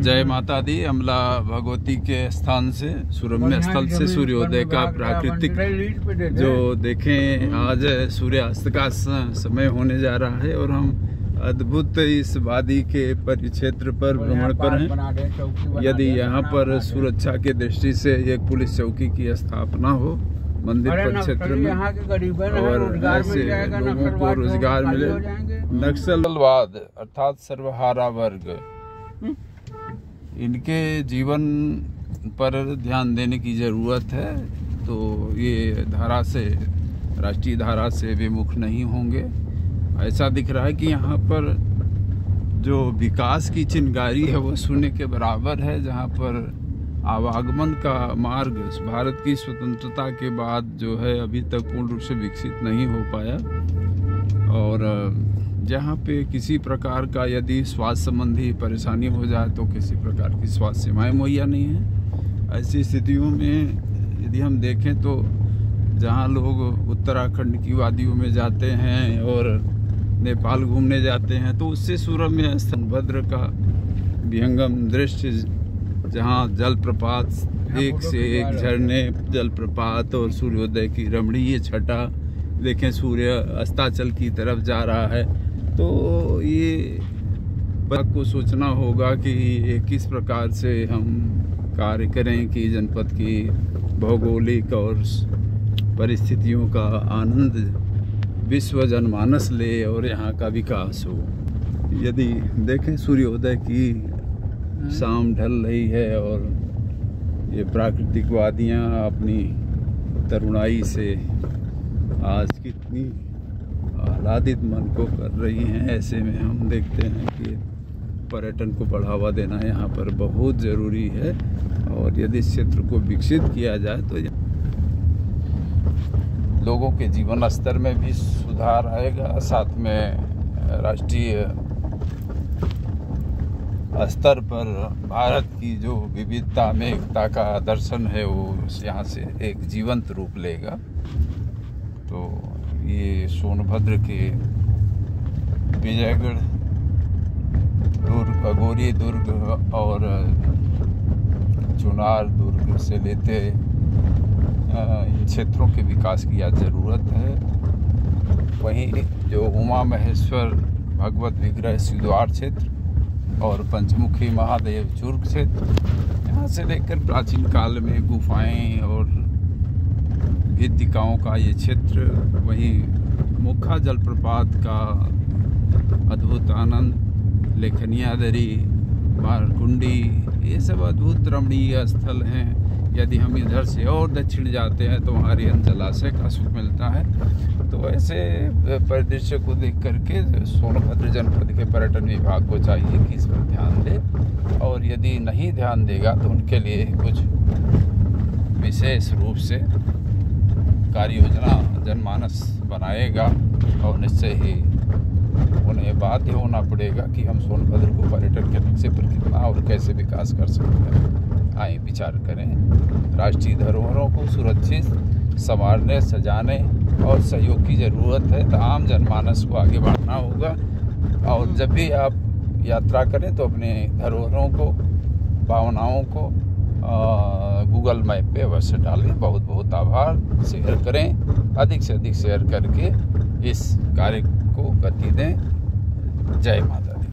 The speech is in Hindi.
जय माता दी। अमला भगवती के स्थान से सुरम्य स्थल से सूर्योदय का प्राकृतिक जो देखें, आज सूर्यास्त का समय होने जा रहा है और हम अद्भुत इस वादी के परिक्षेत्र पर भ्रमण पर हैं। यदि यहाँ पर सुरक्षा के दृष्टि से एक पुलिस चौकी की स्थापना हो मंदिर परिक्षेत्र में और ऐसे लोगों को रोजगार मिले। नक्सलवाद अर्थात सर्वहारा वर्ग, इनके जीवन पर ध्यान देने की जरूरत है। तो ये धारा से, राष्ट्रीय धारा से विमुख नहीं होंगे। ऐसा दिख रहा है कि यहाँ पर जो विकास की चिंगारी है वो शून्य के बराबर है। जहाँ पर आवागमन का मार्ग भारत की स्वतंत्रता के बाद जो है अभी तक पूर्ण रूप से विकसित नहीं हो पाया, और जहाँ पे किसी प्रकार का यदि स्वास्थ्य संबंधी परेशानी हो जाए तो किसी प्रकार की स्वास्थ्य सेवाएं मुहैया नहीं है। ऐसी स्थितियों में यदि हम देखें तो जहाँ लोग उत्तराखंड की वादियों में जाते हैं और नेपाल घूमने जाते हैं तो उससे सुरम्य सोनभद्र का विहंगम दृश्य, जहाँ जलप्रपात एक से एक झरने, जलप्रपात और सूर्योदय की रमणीय छटा देखें, सूर्य अस्ताचल की तरफ जा रहा है। तो ये बात को सोचना होगा कि किस प्रकार से हम कार्य करें कि जनपद की भौगोलिक और परिस्थितियों का आनंद विश्व जनमानस ले और यहाँ का विकास हो। यदि देखें सूर्योदय की शाम ढल रही है और ये प्राकृतिक वादियाँ अपनी तरुणाई से आज कितनी आह्लादित मन को कर रही हैं। ऐसे में हम देखते हैं कि पर्यटन को बढ़ावा देना यहाँ पर बहुत ज़रूरी है, और यदि इस क्षेत्र को विकसित किया जाए तो लोगों के जीवन स्तर में भी सुधार आएगा, साथ में राष्ट्रीय स्तर पर भारत की जो विविधता में एकता का दर्शन है वो यहाँ से एक जीवंत रूप लेगा। तो ये सोनभद्र के विजयगढ़ दुर्ग, अघोरी दुर्ग और चुनार दुर्ग से लेते इन क्षेत्रों के विकास की आज ज़रूरत है। वहीं जो उमा महेश्वर भगवत विग्रह सिद्धार्थ क्षेत्र और पंचमुखी महादेव चुर्क क्षेत्र, यहाँ से लेकर प्राचीन काल में गुफाएं और भित्तिकाओं का ये क्षेत्र, वहीं मुखा जलप्रपात का अद्भुत आनंद, लेखनिया दरी, मारकुंडी, ये सब अद्भुत रमणीय स्थल हैं। यदि हम इधर से और दक्षिण जाते हैं तो वहाँ रिहन जलाशय का सुख मिलता है। तो ऐसे परिदृश्य को देख करके सोनभद्र जनपद के पर्यटन विभाग को चाहिए कि इस पर ध्यान दे, और यदि नहीं ध्यान देगा तो उनके लिए कुछ विशेष रूप से कार्य योजना जनमानस बनाएगा, और निश्चय ही उन्हें बाध्य होना पड़ेगा कि हम सोनभद्र को पर्यटन के नक्शे पर कितना और कैसे विकास कर सकते हैं। आए विचार करें। राष्ट्रीय धरोहरों को सुरक्षित संवारने, सजाने और सहयोग की ज़रूरत है। तो आम जनमानस को आगे बढ़ना होगा, और जब भी आप यात्रा करें तो अपने धरोहरों को, भावनाओं को गूगल मैप पे अवश्य डालें। बहुत बहुत आभार। शेयर करें, अधिक से अधिक शेयर करके इस कार्य को गति दें। जय माता।